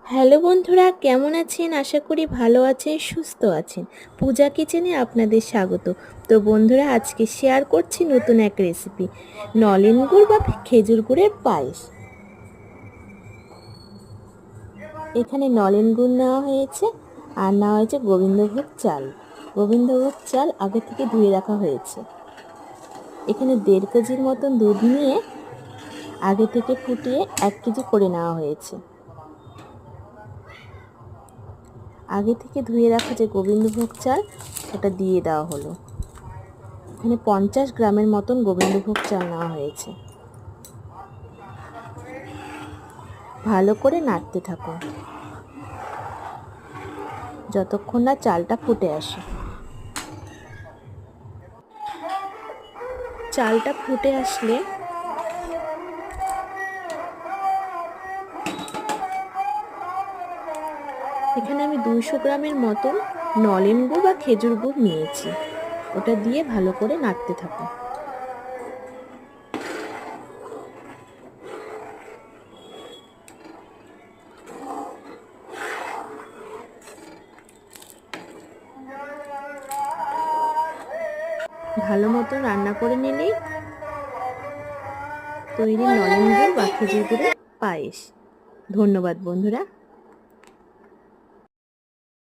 Hello বন্ধুরা, কেমন আছেন? আশা করি ভালো আছেন, সুস্থ আছেন। পূজা কিচেনে আপনাদের স্বাগত। তো বন্ধুরা, আজকে শেয়ার করছি নতুন এক রেসিপি, নলেন গুড় বা খেজুর গুড়ের পায়েস। এখানে নলেন গুড় নেওয়া হয়েছে আর নেওয়া হয়েছে গোবিন্দভোগ চাল। গোবিন্দভোগ চাল আগে থেকে ধুয়ে রাখা হয়েছে। এখানে 1.5 কেজির মতন দুধ নিয়ে আগে থেকে ফুটিয়ে 1 কেজি করে নেওয়া হয়েছে। আগে থেকে ধুয়ে রাখা যে গোবিন্দভোগ চাল ওটা দিয়ে দেওয়া হলো। এখানে 50 গ্রামের মতন গোবিন্দভোগ চাল নেওয়া হয়েছে। ভালো করে নাড়তে থাকুন যতক্ষণ না চালটা ফুটে আসে। চালটা ফুটে আসলে এখানে আমি 200 গ্রামের মতন নলেন গুড় বা খেজুর গুড় নিয়েছি। ওটা দিয়ে ভালো করে নাড়তে থাকুন। ভালো মতো রান্না করে নিলেই তৈরি নলেন গুড় বা খেজুর গুড়ের পায়েস। ধন্যবাদ বন্ধুরা।